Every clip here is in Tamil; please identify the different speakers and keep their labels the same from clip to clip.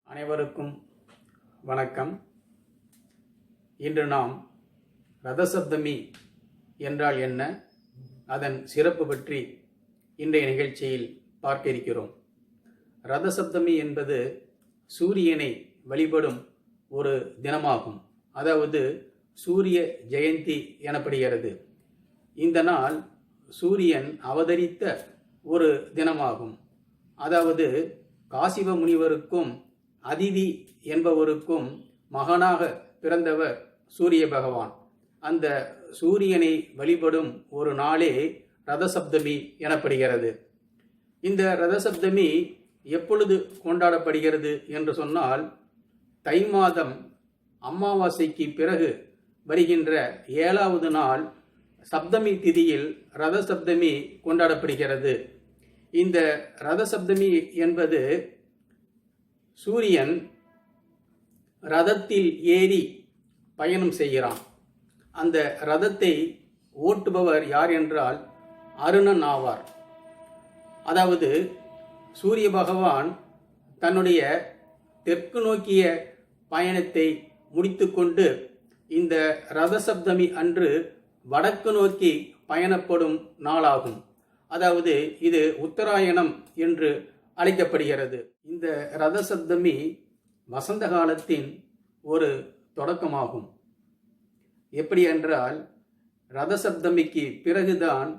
Speaker 1: அனைவருக்கும் வணக்கம். இன்று நாம் ரதசப்தமி என்றால் என்ன, அதன் சிறப்பு பற்றி இன்றைய நிகழ்ச்சியில் பார்க்க இருக்கிறோம். ரதசப்தமி என்பது சூரியனை வழிபடும் ஒரு தினமாகும். அதாவது சூரிய ஜெயந்தி எனப்படுகிறது. இந்த நாள் சூரியன் அவதரித்த ஒரு தினமாகும். அதாவது காசிவ முனிவருக்கும் அதிதி என்பவருக்கும் மகனாக பிறந்தவர் சூரிய பகவான். அந்த சூரியனை வழிபடும் ஒரு நாளே ரதசப்தமி எனப்படுகிறது. இந்த ரதசப்தமி எப்பொழுது கொண்டாடப்படுகிறது என்று சொன்னால், தை மாதம் அமாவாசைக்கு பிறகு வருகின்ற 7வது நாள் சப்தமி திதியில் ரதசப்தமி கொண்டாடப்படுகிறது. இந்த ரதசப்தமி என்பது சூரியன் ரதத்தில் ஏறி பயணம் செய்கிறான். அந்த ரதத்தை ஓட்டுபவர் யார் என்றால் அருணன் ஆவார். அதாவது சூரிய பகவான் தன்னுடைய தெற்கு நோக்கிய பயணத்தை முடித்துக்கொண்டு இந்த ரதசப்தமி அன்று வடக்கு நோக்கி பயணப்படும் நாளாகும். அதாவது இது உத்தராயணம் என்று அழைக்கப்படுகிறது. இந்த ரதசப்தமி வசந்த காலத்தின் ஒரு தொடக்கமாகும். எப்படி என்றால், ரதசப்தமிக்கு பிறகுதான்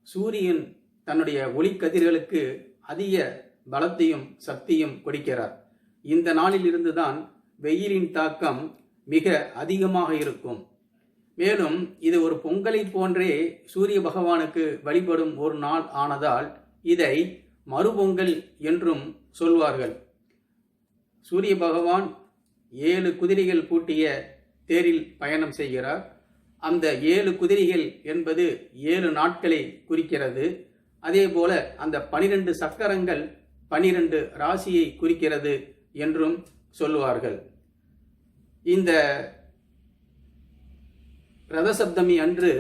Speaker 1: சூரியன் தன்னுடைய ஒளிக்கதிர்களுக்கு அதிக பலத்தையும் சக்தியும் கொடுக்கிறார். இந்த நாளில் இருந்துதான் வெயிலின் தாக்கம் மிக அதிகமாக இருக்கும். மேலும் இது ஒரு பொங்கலை போன்றே சூரிய பகவானுக்கு வழிபடும் ஒரு நாள் ஆனதால் இதை மறுபொங்கல் என்றும் சொல்வார்கள். சூரிய பகவான் 7 குதிரைகள் பூட்டிய தேரில் பயணம் செய்கிறார். அந்த 7 குதிரைகள் என்பது 7 நாட்களை குறிக்கிறது. அதே போல அந்த 12 சக்கரங்கள் 12 ராசியை குறிக்கிறது என்றும் சொல்லுவார்கள். இந்த ரதசப்தமி அன்று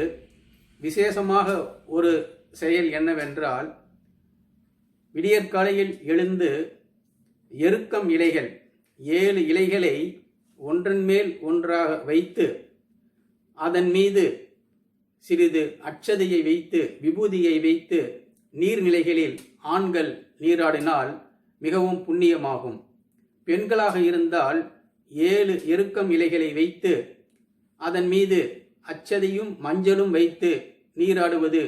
Speaker 1: விசேஷமாக ஒரு செயல் என்னவென்றால், விடியற்காலையில் எழுந்து எருக்கம் இலைகள் 7 இலைகளை ஒன்றன் மேல் ஒன்றாக வைத்து அதன் மீது சிறிது அட்சதையை வைத்து விபூதியை வைத்து நீர்நிலைகளில் ஆண்கள் நீராடினால் மிகவும் புண்ணியமாகும். பெண்களாக இருந்தால் 7 எருக்கம் இலைகளை வைத்து அதன் மீது அச்சதையும் மஞ்சளும் வைத்து நீராடுவது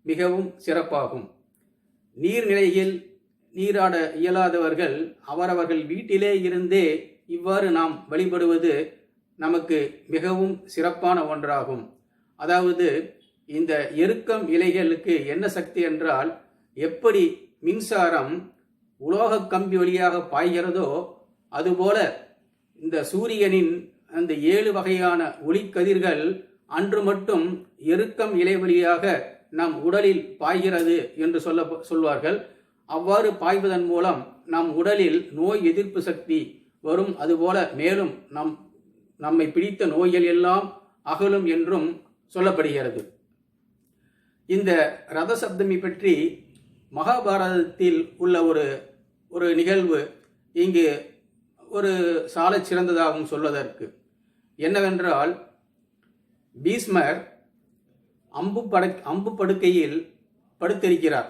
Speaker 1: மிகவும் சிறப்பாகும். நீர்நிலையில் நீராட இயலாதவர்கள் அவரவர்கள் வீட்டிலே இருந்தே இவ்வாறு நாம் வழிபடுவது நமக்கு மிகவும் சிறப்பான ஒன்றாகும். அதாவது இந்த எருக்கம் இலைகளுக்கு என்ன சக்தி என்றால், எப்படி மின்சாரம் உலோக கம்பி வழியாக பாய்கிறதோ அதுபோல இந்த சூரியனின் அந்த 7 வகையான ஒளிக்கதிர்கள் அன்று மட்டும் எருக்கம் இலை வழியாக நம் உடலில் பாய்கிறது என்று சொல்வார்கள். அவ்வாறு பாய்வதன் மூலம் நம் உடலில் நோய் எதிர்ப்பு சக்தி வரும். அதுபோல மேலும் நம்மை பிடித்த நோய்கள் எல்லாம் அகலும் என்றும் சொல்லப்படுகிறது. இந்த ரதசப்தமி பற்றி மகாபாரதத்தில் உள்ள ஒரு நிகழ்வு இங்கு ஒரு சாலச் சிறந்ததாகவும் சொல்வதற்கு. என்னவென்றால், பீஷ்மர் அம்பு படுக்கையில் படுத்திருக்கிறார்.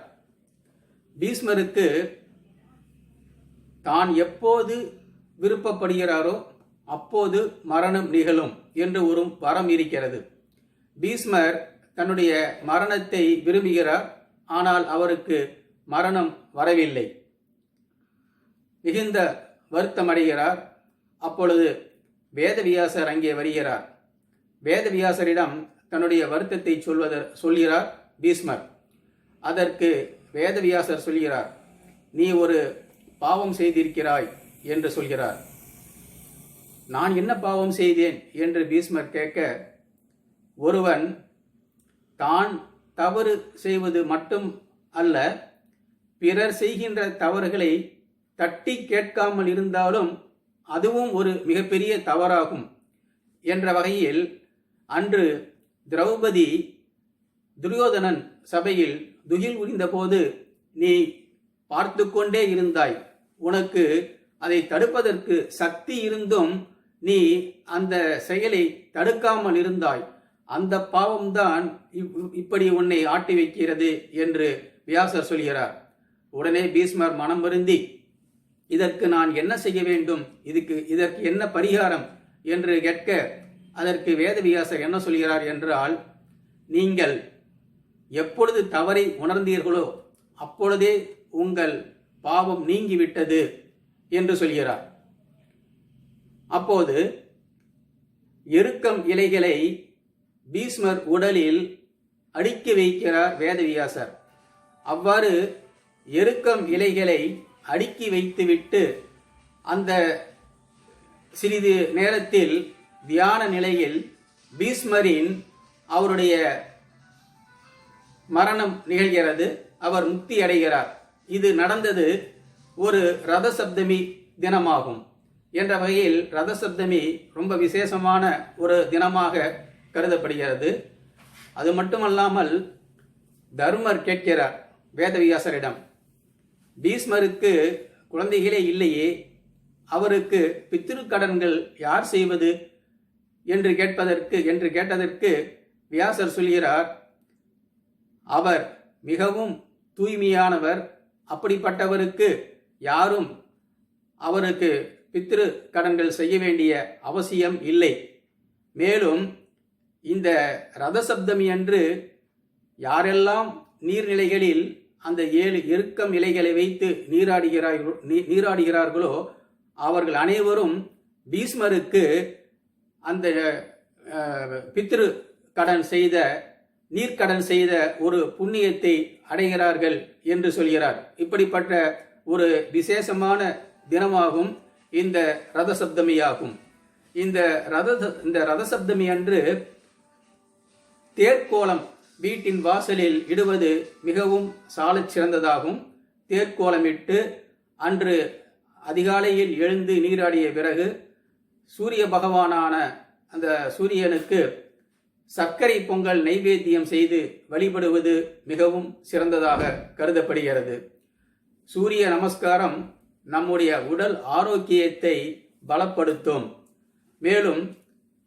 Speaker 1: பீஷ்மருக்கு தான் எப்போது விருப்பப்படுகிறாரோ அப்போது மரணம் நிகழும் என்று ஒரு வரம் இருக்கிறது. பீஷ்மர் தன்னுடைய மரணத்தை விரும்புகிறார். ஆனால் அவருக்கு மரணம் வரவில்லை. மிகுந்த வருத்தமடைகிறார். அப்பொழுது வேதவியாசர் அங்கே வருகிறார். வேதவியாசரிடம் தன்னுடைய வருத்தத்தை சொல்கிறார் பீஷ்மர். அதற்கு வேதவியாசர் சொல்கிறார், நீ ஒரு பாவம் செய்திருக்கிறாய் என்று சொல்கிறார். நான் என்ன பாவம் செய்தேன் என்று பீஷ்மர் கேட்க, ஒருவன் தான் தவறு செய்வது மட்டும் அல்ல, பிறர் செய்கின்ற தவறுகளை தட்டி கேட்காமல் இருந்தாலும் அதுவும் ஒரு மிகப்பெரிய தவறாகும் என்ற வகையில் அன்று திரௌபதி துரியோதனன் சபையில் துகில் உரிந்த போது நீ பார்த்து கொண்டே இருந்தாய், உனக்கு அதை தடுப்பதற்கு சக்தி இருந்தும் நீ அந்த செயலை தடுக்காமல் இருந்தாய். அந்த பாவம்தான் இப்படி உன்னை ஆட்டி வைக்கிறது என்று வியாசர் சொல்கிறார். உடனே பீஷ்மர் மனம் வருந்தி, இதற்கு நான் என்ன செய்ய வேண்டும், இதற்கு என்ன பரிகாரம் என்று கேட்க, அதற்கு வேதவியாசர் என்ன சொல்கிறார் என்றால், நீங்கள் எப்பொழுது தவறை உணர்ந்தீர்களோ அப்பொழுதே உங்கள் பாவம் நீங்கிவிட்டது என்று சொல்கிறார். அப்போது எருக்கம் இலைகளை பீஷ்மர் உடலில் அடுக்கி வைக்கிறார் வேதவியாசர். அவ்வாறு எருக்கம் இலைகளை அடுக்கி வைத்துவிட்டு அந்த சிறிது நேரத்தில் தியான நிலையில் பீஷ்மரின் அவருடைய மரணம் நிகழ்கிறது. அவர் முக்தி அடைகிறார். இது நடந்தது ஒரு ரதசப்தமி தினமாகும். என்ற வகையில் ரதசப்தமி ரொம்ப விசேஷமான ஒரு தினமாக கருதப்படுகிறது. அது மட்டுமல்லாமல் தர்மர் கேட்கிறார் வேதவியாசரிடம், பீஷ்மருக்கு குழந்தைகளே இல்லையே, அவருக்கு பித்ருக்கடன்கள் யார் செய்வது என்று கேட்டதற்கு வியாசர் சொல்கிறார், அவர் மிகவும் தூய்மையானவர், அப்படிப்பட்டவருக்கு யாரும் அவருக்கு பித்ரு கடன்கள் செய்ய வேண்டிய அவசியம் இல்லை. மேலும் இந்த ரதசப்தமி அன்று யாரெல்லாம் நீர்நிலைகளில் அந்த 7 எருக்கம் இலைகளை வைத்து நீராடுகிறார்களோ அவர்கள் அனைவரும் பீஷ்மருக்கு அந்த பித்ரு கடன் செய்த நீர்க்கடன் செய்த ஒரு புண்ணியத்தை அடைகிறார்கள் என்று சொல்கிறார். இப்படிப்பட்ட ஒரு விசேஷமான தினமாகும் இந்த ரதசப்தமியாகும். இந்த ரதசப்தமி அன்று தேர்க்கோலம் வீட்டின் வாசலில் இடுவது மிகவும் சாலச் சிறந்ததாகும். தேர்க்கோலமிட்டு அன்று அதிகாலையில் எழுந்து நீராடிய பிறகு சூரிய பகவானான அந்த சூரியனுக்கு சர்க்கரை பொங்கல் நைவேத்தியம் செய்து வழிபடுவது மிகவும் சிறந்ததாக கருதப்படுகிறது. சூரிய நமஸ்காரம் நம்முடைய உடல் ஆரோக்கியத்தை பலப்படுத்தும். மேலும்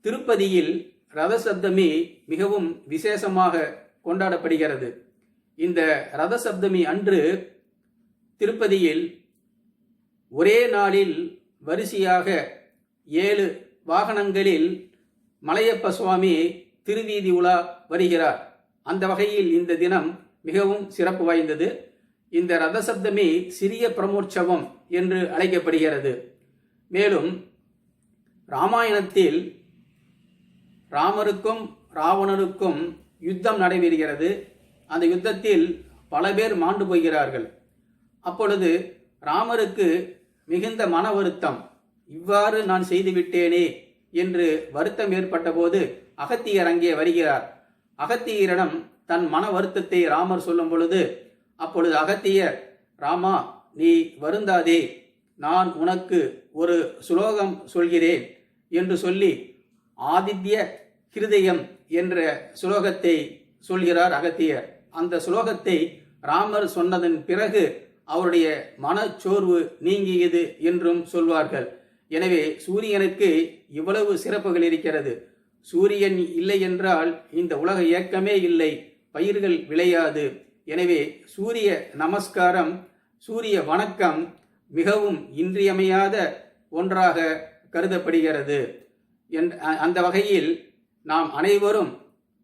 Speaker 1: திருப்பதியில் ரதசப்தமி மிகவும் விசேஷமாக கொண்டாடப்படுகிறது. இந்த ரதசப்தமி அன்று திருப்பதியில் ஒரே நாளில் வரிசையாக 7 வாகனங்களில் மலையப்ப சுவாமி திருவீதி உலா வருகிறார். அந்த வகையில் இந்த தினம் மிகவும் சிறப்பு வாய்ந்தது. இந்த ரதசப்தமி சிறிய பிரமோற்சவம் என்று அழைக்கப்படுகிறது. மேலும் ராமாயணத்தில் ராமருக்கும் ராவணனுக்கும் யுத்தம் நடைபெறுகிறது. அந்த யுத்தத்தில் பல பேர் மாண்டு போகிறார்கள். அப்பொழுது ராமருக்கு மிகுந்த மன வருத்தம், இவ்வாறு நான் செய்துவிட்டேனே என்று வருத்தம் ஏற்பட்ட போது அகத்தியர் அங்கே வருகிறார். அகத்தியரிடம் தன் மன வருத்தத்தை ராமர் சொல்லும் பொழுது, அப்பொழுது அகத்தியர், ராமா நீ வருந்தாதே, நான் உனக்கு ஒரு சுலோகம் சொல்கிறேன் என்று சொல்லி ஆதித்ய ஹிருதயம் என்ற சுலோகத்தை சொல்கிறார் அகத்தியர். அந்த சுலோகத்தை ராமர் சொன்னதன் பிறகு அவருடைய மனச்சோர்வு நீங்கியது என்றும் சொல்வார்கள். எனவே சூரியனுக்கு இவ்வளவு சிறப்புகள் இருக்கிறது. சூரியன் இல்லை என்றால் இந்த உலக இயக்கமே இல்லை, பயிர்கள் விளையாது. எனவே சூரிய நமஸ்காரம், சூரிய வணக்கம் மிகவும் இன்றியமையாத ஒன்றாக கருதப்படுகிறது. அந்த வகையில் நாம் அனைவரும்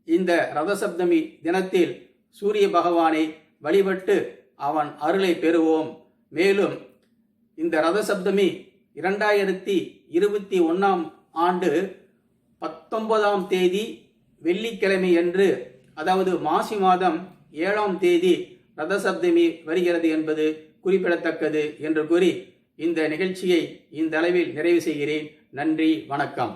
Speaker 1: இந்த ரதசப்தமி தினத்தில் சூரிய பகவானை வழிபட்டு அவன் அருளை பெறுவோம். மேலும் இந்த ரதசப்தமி 2021 ஆண்டு 19ஆம் தேதி வெள்ளிக்கிழமை அன்று, அதாவது மாசி மாதம் 7ஆம் தேதி ரதசப்தமி வருகிறது என்பது குறிப்பிடத்தக்கது என்று கூறி இந்த நிகழ்ச்சியை இந்த அளவில் நிறைவு செய்கிறேன். நன்றி, வணக்கம்.